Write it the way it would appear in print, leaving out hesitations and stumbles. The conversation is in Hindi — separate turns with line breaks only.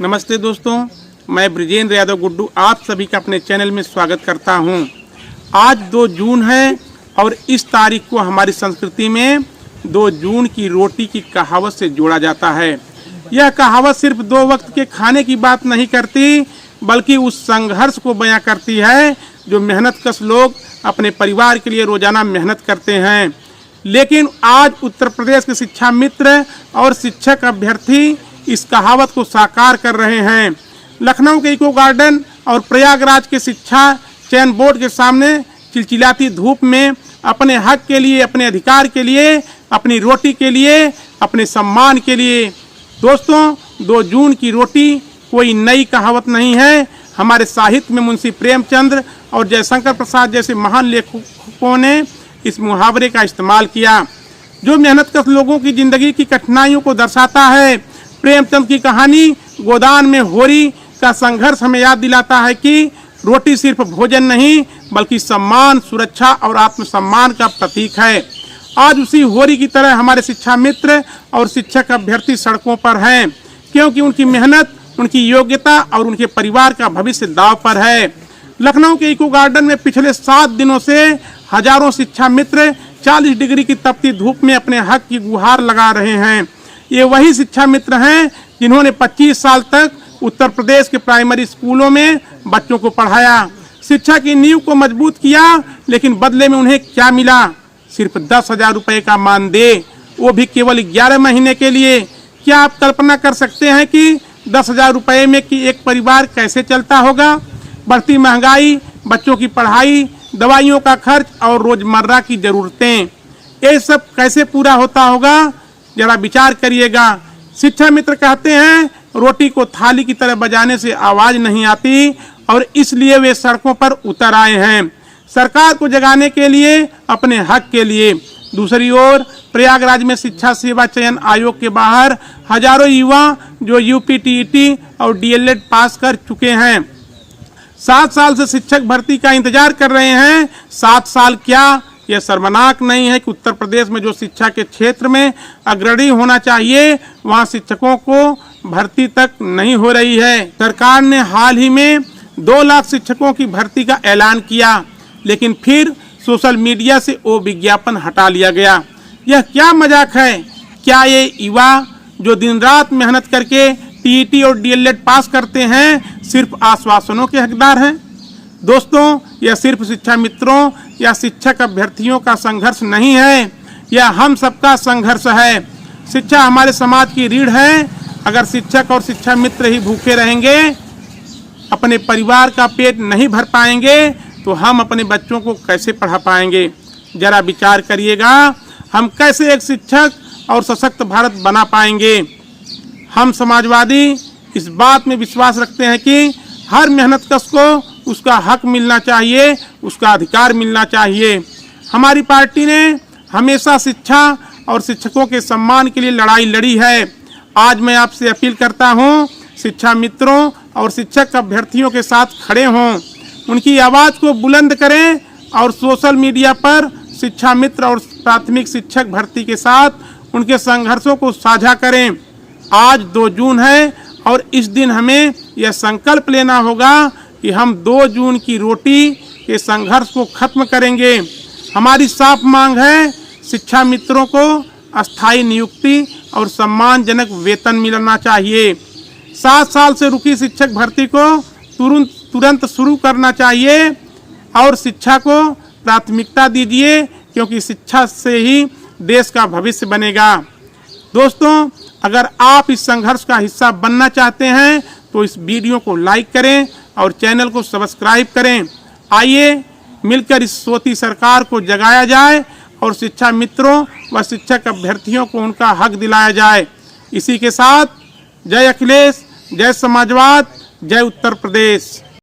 नमस्ते दोस्तों, मैं ब्रिजेंद्र यादव गुड्डू आप सभी का अपने चैनल में स्वागत करता हूं। आज 2 जून है और इस तारीख को हमारी संस्कृति में 2 जून की रोटी की कहावत से जोड़ा जाता है। यह कहावत सिर्फ 2 वक्त के खाने की बात नहीं करती, बल्कि उस संघर्ष को बयां करती है जो मेहनतकश लोग अपने परिवार के लिए रोजाना मेहनत करते हैं। लेकिन आज उत्तर प्रदेश के शिक्षा मित्र और शिक्षक अभ्यर्थी इस कहावत को साकार कर रहे हैं। लखनऊ के इको गार्डन और प्रयागराज के शिक्षा चयन बोर्ड के सामने चिलचिलाती धूप में अपने हक के लिए, अपने अधिकार के लिए, अपनी रोटी के लिए, अपने सम्मान के लिए। दोस्तों, 2 जून की रोटी कोई नई कहावत नहीं है। हमारे साहित्य में मुंशी प्रेमचंद और जयशंकर प्रसाद जैसे महान लेखकों ने इस मुहावरे का इस्तेमाल किया, जो मेहनतकश लोगों की जिंदगी की कठिनाइयों को दर्शाता है। प्रेमचंद की कहानी गोदान में होरी का संघर्ष हमें याद दिलाता है कि रोटी सिर्फ भोजन नहीं, बल्कि सम्मान, सुरक्षा और आत्मसम्मान का प्रतीक है। आज उसी होरी की तरह हमारे शिक्षा मित्र और शिक्षक अभ्यर्थी सड़कों पर हैं, क्योंकि उनकी मेहनत, उनकी योग्यता और उनके परिवार का भविष्य दांव पर है। लखनऊ के इको गार्डन में पिछले 7 दिनों से हजारों शिक्षा मित्र 40 डिग्री की तपती धूप में अपने हक की गुहार लगा रहे हैं। ये वही शिक्षा मित्र हैं जिन्होंने 25 साल तक उत्तर प्रदेश के प्राइमरी स्कूलों में बच्चों को पढ़ाया, शिक्षा की नींव को मजबूत किया। लेकिन बदले में उन्हें क्या मिला? सिर्फ 10,000 रुपये का मानदेय, वो भी केवल 11 महीने के लिए। क्या आप कल्पना कर सकते हैं कि 10,000 रुपये में कि एक परिवार कैसे चलता होगा? बढ़ती महंगाई, बच्चों की पढ़ाई, दवाइयों का खर्च और रोजमर्रा की जरूरतें, ये सब कैसे पूरा होता होगा? जरा विचार करिएगा। शिक्षा मित्र कहते हैं रोटी को थाली की तरह बजाने से आवाज नहीं आती और इसलिए वे सड़कों पर उतर आए हैं, सरकार को जगाने के लिए, अपने हक के लिए। दूसरी ओर प्रयागराज में शिक्षा सेवा चयन आयोग के बाहर हजारों युवा जो यूपी टीईटी और डीएलएड पास कर चुके हैं 7 साल से शिक्षक भर्ती का इंतजार कर रहे हैं। 7 साल क्या, यह शर्मनाक नहीं है कि उत्तर प्रदेश में जो शिक्षा के क्षेत्र में अग्रणी होना चाहिए, वहां शिक्षकों को भर्ती तक नहीं हो रही है। सरकार ने हाल ही में 2 लाख शिक्षकों की भर्ती का ऐलान किया, लेकिन फिर सोशल मीडिया से वो विज्ञापन हटा लिया गया। यह क्या मजाक है? क्या ये युवा जो दिन रात मेहनत करके टीईटी और डीएलएड पास करते हैं सिर्फ आश्वासनों के हकदार हैं? दोस्तों, यह सिर्फ शिक्षा मित्रों या शिक्षक अभ्यर्थियों का संघर्ष नहीं है, यह हम सबका संघर्ष है। शिक्षा हमारे समाज की रीढ़ है। अगर शिक्षक और शिक्षा मित्र ही भूखे रहेंगे, अपने परिवार का पेट नहीं भर पाएंगे, तो हम अपने बच्चों को कैसे पढ़ा पाएंगे? जरा विचार करिएगा, हम कैसे एक शिक्षक और सशक्त भारत बना पाएंगे? हम समाजवादी इस बात में विश्वास रखते हैं कि हर मेहनतकश को उसका हक मिलना चाहिए, उसका अधिकार मिलना चाहिए। हमारी पार्टी ने हमेशा शिक्षा और शिक्षकों के सम्मान के लिए लड़ाई लड़ी है। आज मैं आपसे अपील करता हूं, शिक्षा मित्रों और शिक्षक अभ्यर्थियों के साथ खड़े हों, उनकी आवाज़ को बुलंद करें और सोशल मीडिया पर शिक्षा मित्र और प्राथमिक शिक्षक भर्ती के साथ उनके संघर्षों को साझा करें। आज 2 जून है और इस दिन हमें यह संकल्प लेना होगा कि हम 2 जून की रोटी के संघर्ष को खत्म करेंगे। हमारी साफ मांग है, शिक्षा मित्रों को अस्थायी नियुक्ति और सम्मानजनक वेतन मिलना चाहिए। 7 साल से रुकी शिक्षक भर्ती को तुरंत शुरू करना चाहिए और शिक्षा को प्राथमिकता दीजिए, क्योंकि शिक्षा से ही देश का भविष्य बनेगा। दोस्तों, अगर आप इस संघर्ष का हिस्सा बनना चाहते हैं तो इस वीडियो को लाइक करें और चैनल को सब्सक्राइब करें। आइए मिलकर इस सोती सरकार को जगाया जाए और शिक्षा मित्रों व शिक्षक अभ्यर्थियों को उनका हक दिलाया जाए। इसी के साथ जय अखिलेश, जय समाजवाद, जय उत्तर प्रदेश।